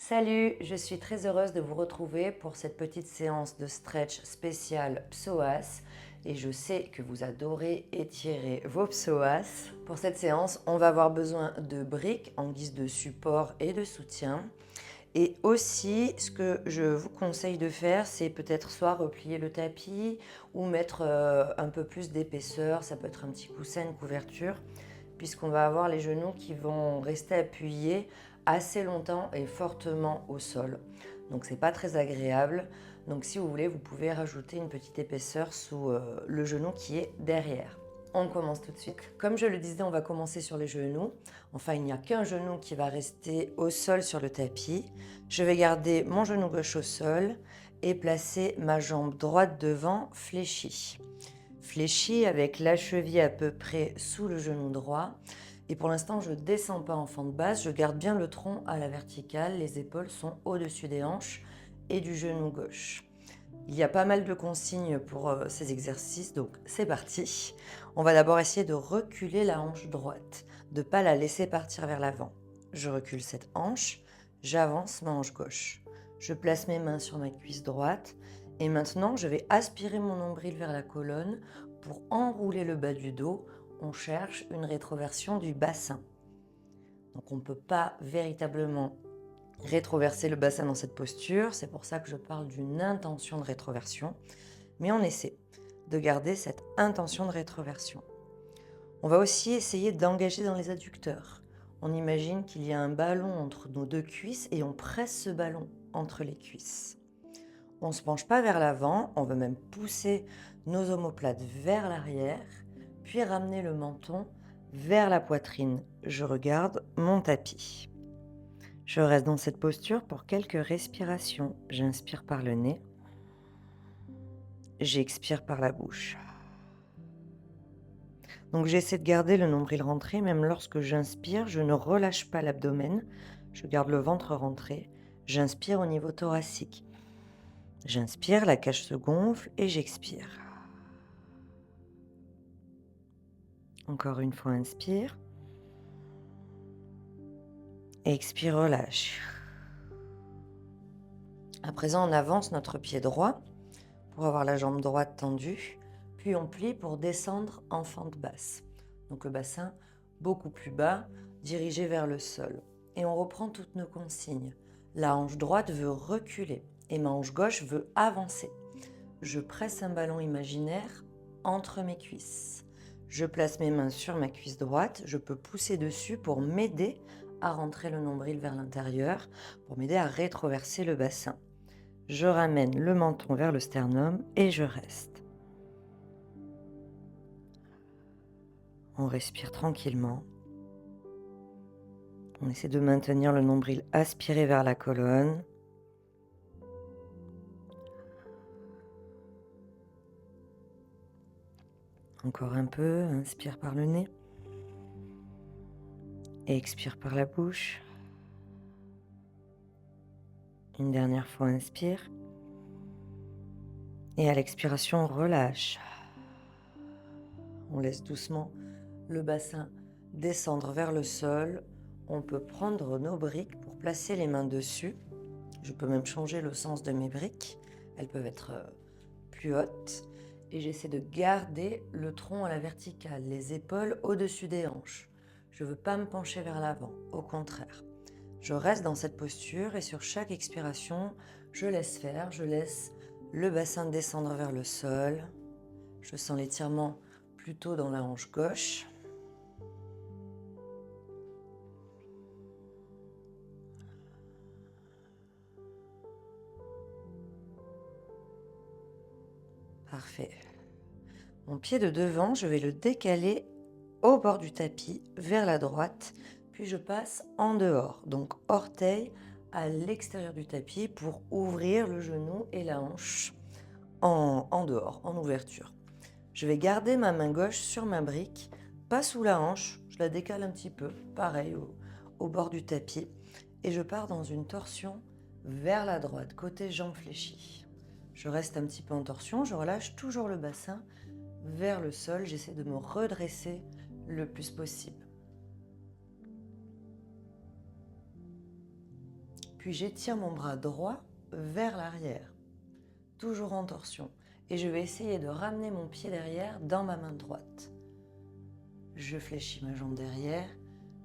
Salut, je suis très heureuse de vous retrouver pour cette petite séance de stretch spéciale psoas et je sais que vous adorez étirer vos psoas. Pour cette séance, on va avoir besoin de briques en guise de support et de soutien. Et aussi, ce que je vous conseille de faire, c'est peut-être soit replier le tapis ou mettre un peu plus d'épaisseur. Ça peut être un petit coussin, une couverture, puisqu'on va avoir les genoux qui vont rester appuyés assez longtemps et fortement au sol. Donc c'est pas très agréable. Donc si vous voulez, vous pouvez rajouter une petite épaisseur sous le genou qui est derrière. On commence tout de suite. Comme je le disais, on va commencer sur les genoux. Enfin, il n'y a qu'un genou qui va rester au sol sur le tapis. Je vais garder mon genou gauche au sol et placer ma jambe droite devant fléchie. Fléchie avec la cheville à peu près sous le genou droit. Et pour l'instant, je ne descends pas en fente basse, je garde bien le tronc à la verticale. Les épaules sont au-dessus des hanches et du genou gauche. Il y a pas mal de consignes pour ces exercices, donc c'est parti. On va d'abord essayer de reculer la hanche droite, de ne pas la laisser partir vers l'avant. Je recule cette hanche, j'avance ma hanche gauche. Je place mes mains sur ma cuisse droite et maintenant je vais aspirer mon nombril vers la colonne pour enrouler le bas du dos. On cherche une rétroversion du bassin. Donc on ne peut pas véritablement rétroverser le bassin dans cette posture, c'est pour ça que je parle d'une intention de rétroversion, mais on essaie de garder cette intention de rétroversion. On va aussi essayer d'engager dans les adducteurs. On imagine qu'il y a un ballon entre nos deux cuisses et on presse ce ballon entre les cuisses. On ne se penche pas vers l'avant, on veut même pousser nos omoplates vers l'arrière, puis ramener le menton vers la poitrine. Je regarde mon tapis. Je reste dans cette posture pour quelques respirations. J'inspire par le nez. J'expire par la bouche. Donc j'essaie de garder le nombril rentré, même lorsque j'inspire, je ne relâche pas l'abdomen. Je garde le ventre rentré. J'inspire au niveau thoracique. J'inspire, la cage se gonfle et j'expire. Encore une fois, inspire. Expire, relâche. À présent, on avance notre pied droit pour avoir la jambe droite tendue, puis on plie pour descendre en fente basse. Donc le bassin beaucoup plus bas, dirigé vers le sol. Et on reprend toutes nos consignes. La hanche droite veut reculer et ma hanche gauche veut avancer. Je presse un ballon imaginaire entre mes cuisses. Je place mes mains sur ma cuisse droite, je peux pousser dessus pour m'aider à rentrer le nombril vers l'intérieur, pour m'aider à rétroverser le bassin. Je ramène le menton vers le sternum et je reste. On respire tranquillement. On essaie de maintenir le nombril aspiré vers la colonne. Encore un peu, inspire par le nez. Et expire par la bouche. Une dernière fois, inspire. Et à l'expiration, relâche. On laisse doucement le bassin descendre vers le sol. On peut prendre nos briques pour placer les mains dessus. Je peux même changer le sens de mes briques. Elles peuvent être plus hautes. Et j'essaie de garder le tronc à la verticale, les épaules au-dessus des hanches. Je ne veux pas me pencher vers l'avant, au contraire. Je reste dans cette posture et sur chaque expiration, je laisse faire, je laisse le bassin descendre vers le sol. Je sens l'étirement plutôt dans la hanche gauche. Parfait. Mon pied de devant, je vais le décaler au bord du tapis, vers la droite, puis je passe en dehors, donc orteil à l'extérieur du tapis pour ouvrir le genou et la hanche en dehors, en ouverture. Je vais garder ma main gauche sur ma brique, pas sous la hanche, je la décale un petit peu, pareil au bord du tapis, et je pars dans une torsion vers la droite, côté jambes fléchies. Je reste un petit peu en torsion, je relâche toujours le bassin vers le sol, j'essaie de me redresser le plus possible. Puis j'étire mon bras droit vers l'arrière, toujours en torsion. Et je vais essayer de ramener mon pied derrière dans ma main droite. Je fléchis ma jambe derrière,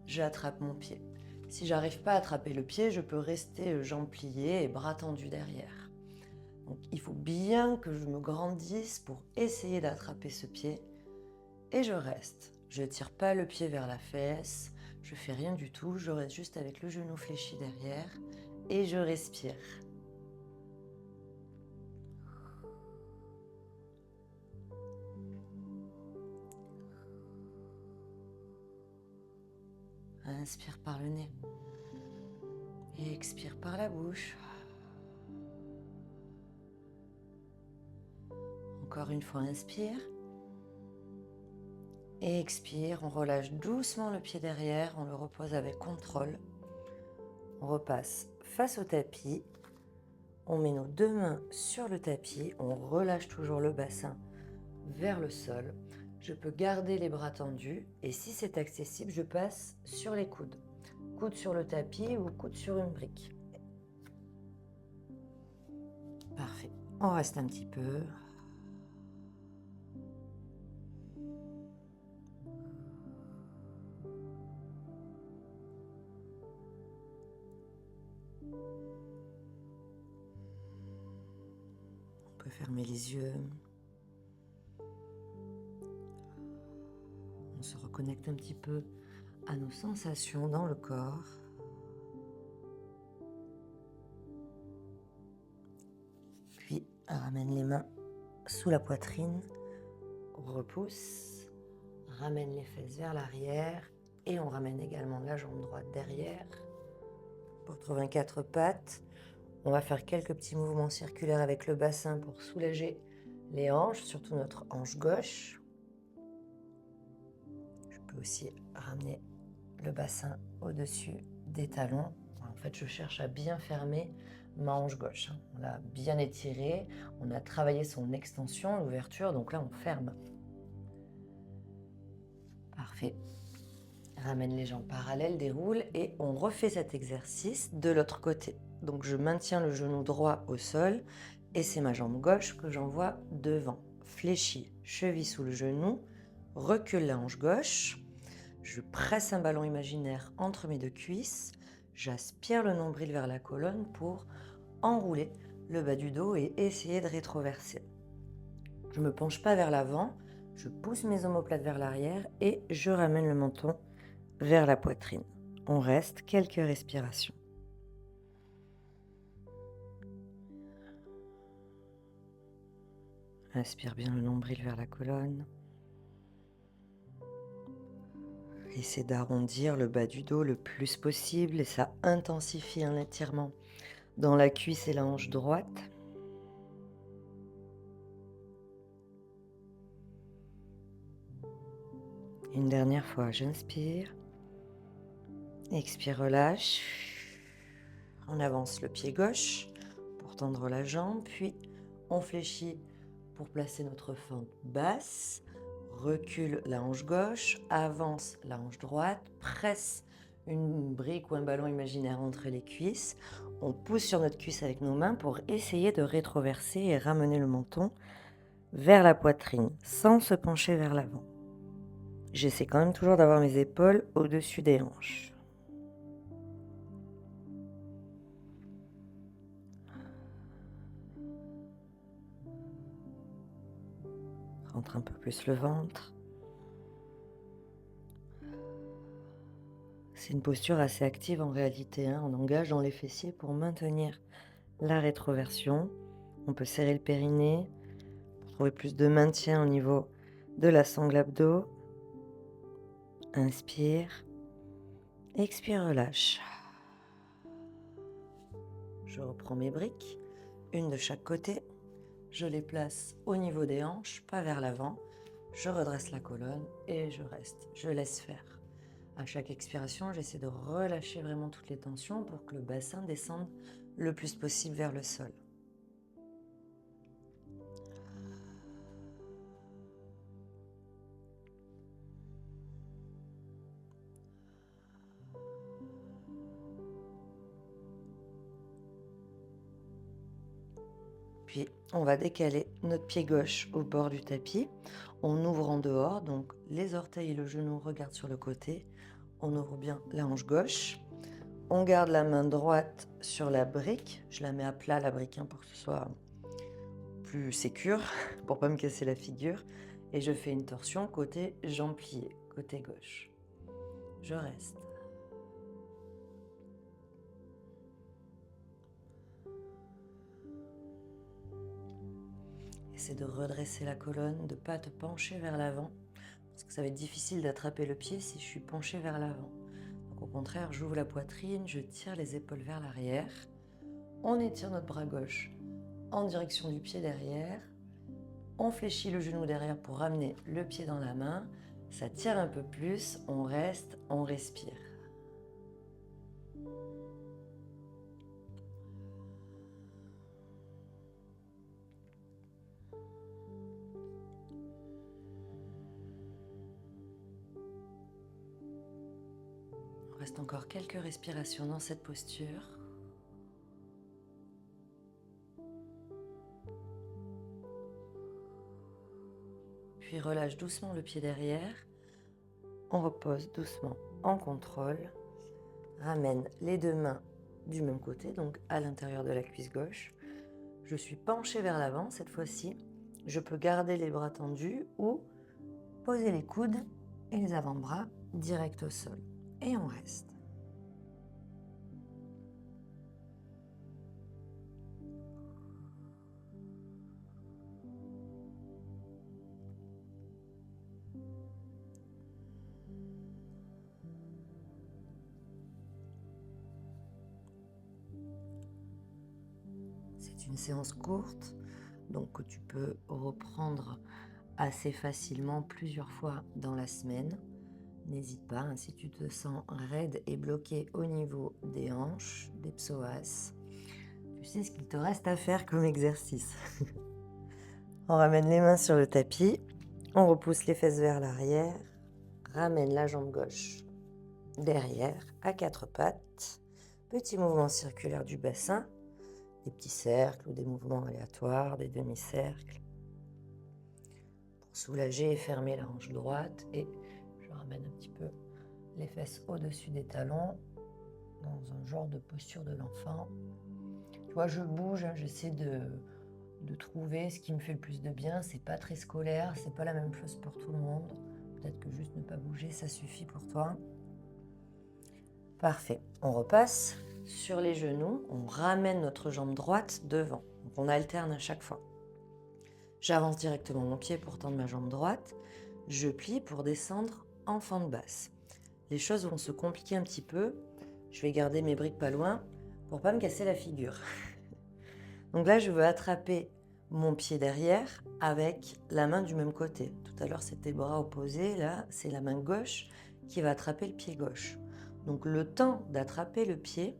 j'attrape mon pied. Si j'arrive pas à attraper le pied, je peux rester jambes pliées et bras tendus derrière. Donc il faut bien que je me grandisse pour essayer d'attraper ce pied. Et je reste. Je tire pas le pied vers la fesse, je fais rien du tout, je reste juste avec le genou fléchi derrière et je respire. Inspire par le nez et expire par la bouche. Encore une fois, inspire et expire. On relâche doucement le pied derrière, on le repose avec contrôle. On repasse face au tapis. On met nos deux mains sur le tapis, on relâche toujours le bassin vers le sol. Je peux garder les bras tendus et si c'est accessible, je passe sur les coudes. Coude sur le tapis ou coude sur une brique. Parfait. On reste un petit peu. On peut fermer les yeux. On se reconnecte un petit peu à nos sensations dans le corps. Puis ramène les mains sous la poitrine, repousse, ramène les fesses vers l'arrière et on ramène également la jambe droite derrière. Pour trouver 4 pattes, on va faire quelques petits mouvements circulaires avec le bassin pour soulager les hanches, surtout notre hanche gauche. Je peux aussi ramener le bassin au-dessus des talons. En fait, je cherche à bien fermer ma hanche gauche. On l'a bien étirée, on a travaillé son extension, l'ouverture, donc là on ferme. Parfait. Ramène les jambes parallèles, déroule et on refait cet exercice de l'autre côté. Donc je maintiens le genou droit au sol et c'est ma jambe gauche que j'envoie devant. Fléchis, cheville sous le genou, recule la hanche gauche. Je presse un ballon imaginaire entre mes deux cuisses. J'aspire le nombril vers la colonne pour enrouler le bas du dos et essayer de rétroverser. Je ne me penche pas vers l'avant, je pousse mes omoplates vers l'arrière et je ramène le menton vers la poitrine. On reste quelques respirations. Inspire bien le nombril vers la colonne. Essaie d'arrondir le bas du dos le plus possible et ça intensifie un étirement dans la cuisse et la hanche droite. Une dernière fois, j'inspire. Expire, relâche. On avance le pied gauche pour tendre la jambe, puis on fléchit pour placer notre fente basse. Recule la hanche gauche, avance la hanche droite, presse une brique ou un ballon imaginaire entre les cuisses. On pousse sur notre cuisse avec nos mains pour essayer de rétroverser et ramener le menton vers la poitrine sans se pencher vers l'avant. J'essaie quand même toujours d'avoir mes épaules au-dessus des hanches. Rentre un peu plus le ventre. C'est une posture assez active en réalité. On engage dans les fessiers pour maintenir la rétroversion. On peut serrer le périnée pour trouver plus de maintien au niveau de la sangle abdos. Inspire. Expire, relâche. Je reprends mes briques, une de chaque côté. Je les place au niveau des hanches, pas vers l'avant. Je redresse la colonne et je reste. Je laisse faire. À chaque expiration, j'essaie de relâcher vraiment toutes les tensions pour que le bassin descende le plus possible vers le sol. Puis, on va décaler notre pied gauche au bord du tapis. On ouvre en dehors, donc les orteils et le genou regardent sur le côté. On ouvre bien la hanche gauche. On garde la main droite sur la brique. Je la mets à plat, la brique, pour que ce soit plus sécure, pour pas me casser la figure. Et je fais une torsion côté jambe pliée, côté gauche. Je reste. Essaie de redresser la colonne, de ne pas te pencher vers l'avant, parce que ça va être difficile d'attraper le pied si je suis penchée vers l'avant. Donc au contraire, j'ouvre la poitrine, je tire les épaules vers l'arrière. On étire notre bras gauche en direction du pied derrière. On fléchit le genou derrière pour ramener le pied dans la main. Ça tire un peu plus, on reste, on respire. On reste encore quelques respirations dans cette posture. Puis relâche doucement le pied derrière. On repose doucement en contrôle. Ramène les deux mains du même côté, donc à l'intérieur de la cuisse gauche. Je suis penchée vers l'avant cette fois-ci. Je peux garder les bras tendus ou poser les coudes et les avant-bras direct au sol. Et on reste. C'est une séance courte, donc que tu peux reprendre assez facilement plusieurs fois dans la semaine. N'hésite pas, si tu te sens raide et bloqué au niveau des hanches, des psoas, tu sais ce qu'il te reste à faire comme exercice. On ramène les mains sur le tapis, on repousse les fesses vers l'arrière, ramène la jambe gauche derrière à quatre pattes, petit mouvement circulaire du bassin, des petits cercles ou des mouvements aléatoires, des demi-cercles, pour soulager et fermer la hanche droite. Et je ramène un petit peu les fesses au-dessus des talons, dans un genre de posture de l'enfant. Tu vois, je bouge, j'essaie de trouver ce qui me fait le plus de bien. C'est pas très scolaire, c'est pas la même chose pour tout le monde. Peut-être que juste ne pas bouger, ça suffit pour toi. Parfait. On repasse sur les genoux, on ramène notre jambe droite devant. Donc on alterne à chaque fois. J'avance directement mon pied pour tendre ma jambe droite. Je plie pour descendre en fente basse. Les choses vont se compliquer un petit peu. Je vais garder mes briques pas loin pour pas me casser la figure. Donc là, je veux attraper mon pied derrière avec la main du même côté. Tout à l'heure, c'était le bras opposé. Là, c'est la main gauche qui va attraper le pied gauche. Donc le temps d'attraper le pied,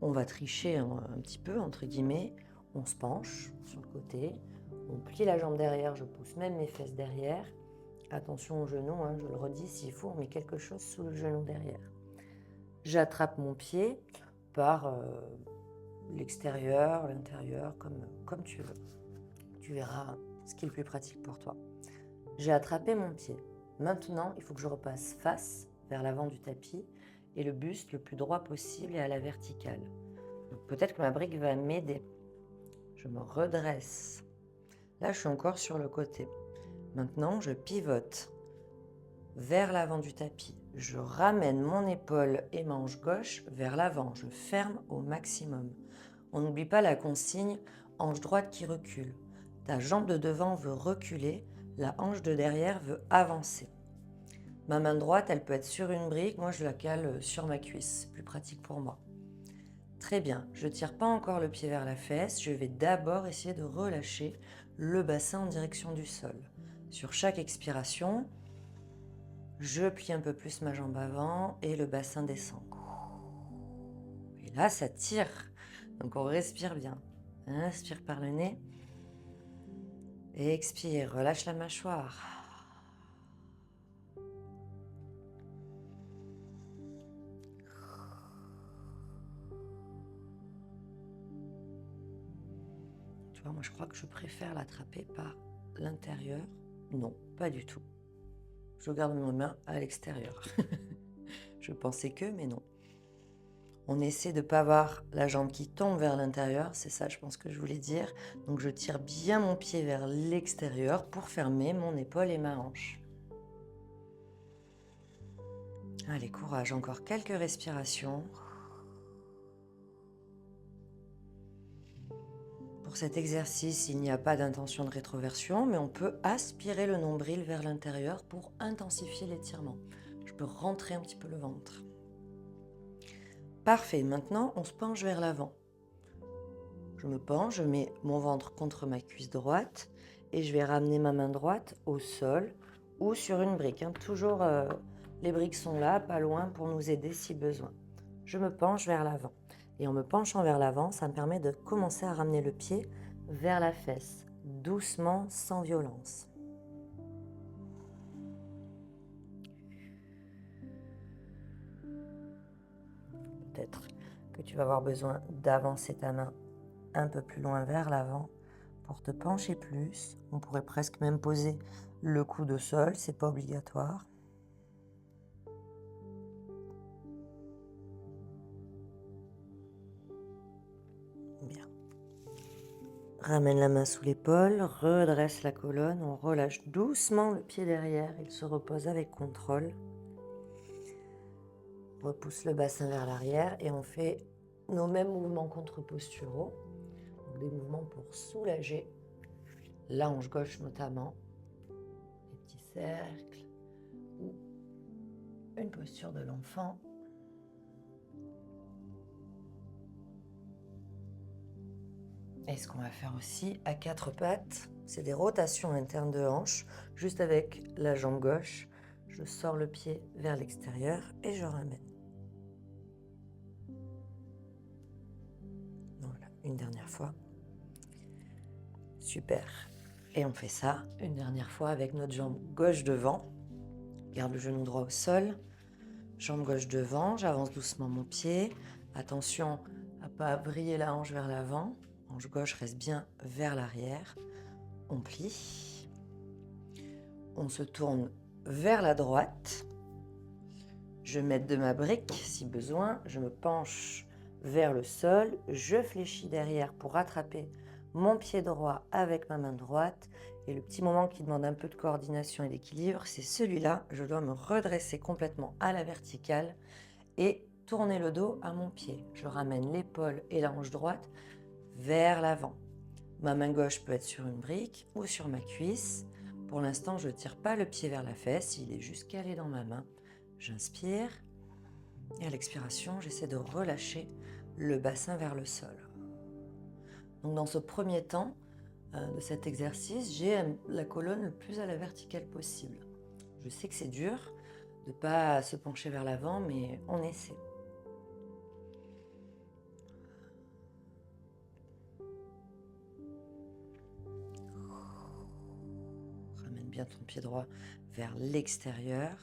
on va tricher un petit peu, entre guillemets. On se penche sur le côté. On plie la jambe derrière. Je pousse même mes fesses derrière. Attention au genou, je le redis, s'il faut, on met quelque chose sous le genou derrière. J'attrape mon pied par l'extérieur, l'intérieur, comme tu veux. Tu verras ce qui est le plus pratique pour toi. J'ai attrapé mon pied. Maintenant, il faut que je repasse face vers l'avant du tapis et le buste le plus droit possible et à la verticale. Peut-être que ma brique va m'aider. Je me redresse. Là, je suis encore sur le côté. Maintenant, je pivote vers l'avant du tapis. Je ramène mon épaule et ma hanche gauche vers l'avant. Je ferme au maximum. On n'oublie pas la consigne hanche droite qui recule. Ta jambe de devant veut reculer, la hanche de derrière veut avancer. Ma main droite, elle peut être sur une brique, moi je la cale sur ma cuisse, c'est plus pratique pour moi. Très bien, je ne tire pas encore le pied vers la fesse, je vais d'abord essayer de relâcher le bassin en direction du sol. Sur chaque expiration, je plie un peu plus ma jambe avant et le bassin descend. Et là, ça tire. Donc on respire bien. Inspire par le nez. Et expire, relâche la mâchoire. Tu vois, moi je crois que je préfère l'attraper par l'intérieur. Non, pas du tout. Je garde mes mains à l'extérieur. Je pensais que, mais non. On essaie de ne pas avoir la jambe qui tombe vers l'intérieur, c'est ça je pense que je voulais dire. Donc je tire bien mon pied vers l'extérieur pour fermer mon épaule et ma hanche. Allez, courage, encore quelques respirations. Pour cet exercice, il n'y a pas d'intention de rétroversion, mais on peut aspirer le nombril vers l'intérieur pour intensifier l'étirement. Je peux rentrer un petit peu le ventre. Parfait, maintenant on se penche vers l'avant. Je me penche, je mets mon ventre contre ma cuisse droite et je vais ramener ma main droite au sol ou sur une brique. Toujours, les briques sont là, pas loin, pour nous aider si besoin. Je me penche vers l'avant. Et en me penchant vers l'avant, ça me permet de commencer à ramener le pied vers la fesse, doucement, sans violence. Peut-être que tu vas avoir besoin d'avancer ta main un peu plus loin vers l'avant pour te pencher plus. On pourrait presque même poser le coude au sol, c'est pas obligatoire. Bien. Ramène la main sous l'épaule, redresse la colonne, on relâche doucement le pied derrière, il se repose avec contrôle. Repousse le bassin vers l'arrière et on fait nos mêmes mouvements contre-posturaux, des mouvements pour soulager la hanche gauche notamment, des petits cercles ou une posture de l'enfant. Et ce qu'on va faire aussi à quatre pattes, c'est des rotations internes de hanche, juste avec la jambe gauche. Je sors le pied vers l'extérieur et je ramène. Voilà, une dernière fois. Super. Et on fait ça une dernière fois avec notre jambe gauche devant. Garde le genou droit au sol. Jambe gauche devant, j'avance doucement mon pied. Attention à ne pas vriller la hanche vers l'avant. Hanche gauche reste bien vers l'arrière. On plie. On se tourne vers la droite. Je m'aide de ma brique si besoin. Je me penche vers le sol. Je fléchis derrière pour rattraper mon pied droit avec ma main droite. Et le petit moment qui demande un peu de coordination et d'équilibre, c'est celui-là. Je dois me redresser complètement à la verticale et tourner le dos à mon pied. Je ramène l'épaule et la hanche droite vers l'avant. Ma main gauche peut être sur une brique ou sur ma cuisse. Pour l'instant, je ne tire pas le pied vers la fesse, il est juste calé dans ma main. J'inspire et à l'expiration, j'essaie de relâcher le bassin vers le sol. Donc dans ce premier temps de cet exercice, j'ai la colonne le plus à la verticale possible. Je sais que c'est dur de ne pas se pencher vers l'avant, mais on essaie. Ramène bien ton pied droit vers l'extérieur.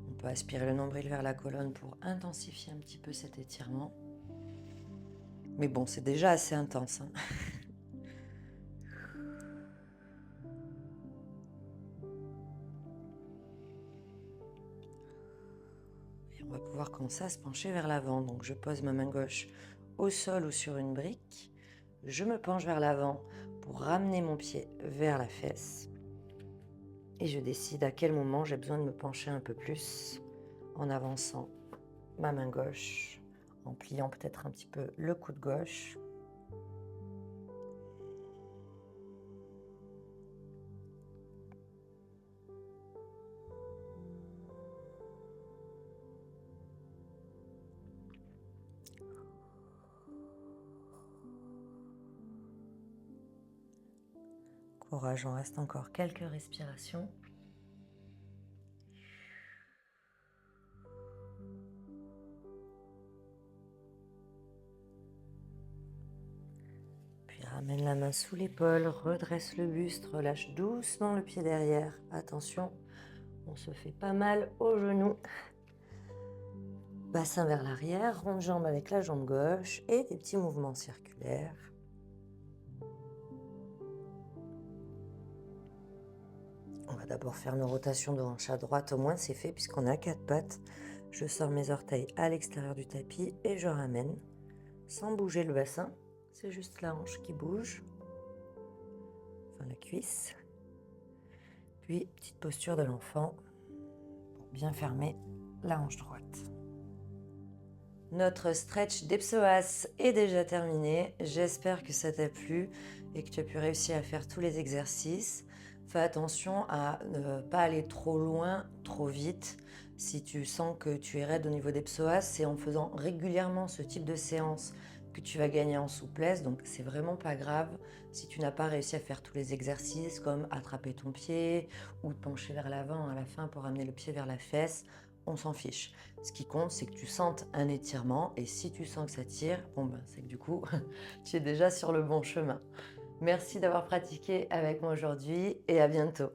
On peut aspirer le nombril vers la colonne pour intensifier un petit peu cet étirement. Mais bon, c'est déjà assez intense. Et on va pouvoir commencer à se pencher vers l'avant. Donc je pose ma main gauche au sol ou sur une brique. Je me penche vers l'avant pour ramener mon pied vers la fesse. Et je décide à quel moment j'ai besoin de me pencher un peu plus en avançant ma main gauche, en pliant peut-être un petit peu le coude gauche. Courage, on reste encore quelques respirations. Puis ramène la main sous l'épaule, redresse le buste, relâche doucement le pied derrière. Attention, on se fait pas mal au genou. Bassin vers l'arrière, rond de jambe avec la jambe gauche et des petits mouvements circulaires. On va d'abord faire nos rotations de hanche à droite, au moins c'est fait puisqu'on a 4 pattes. Je sors mes orteils à l'extérieur du tapis et je ramène sans bouger le bassin. C'est juste la hanche qui bouge, enfin la cuisse. Puis petite posture de l'enfant pour bien fermer la hanche droite. Notre stretch des psoas est déjà terminé. J'espère que ça t'a plu et que tu as pu réussir à faire tous les exercices. Fais attention à ne pas aller trop loin, trop vite. Si tu sens que tu es raide au niveau des psoas, c'est en faisant régulièrement ce type de séance que tu vas gagner en souplesse. Donc c'est vraiment pas grave si tu n'as pas réussi à faire tous les exercices comme attraper ton pied ou te pencher vers l'avant à la fin pour amener le pied vers la fesse. On s'en fiche. Ce qui compte, c'est que tu sentes un étirement et si tu sens que ça tire, bon ben, c'est que du coup, tu es déjà sur le bon chemin. Merci d'avoir pratiqué avec moi aujourd'hui et à bientôt.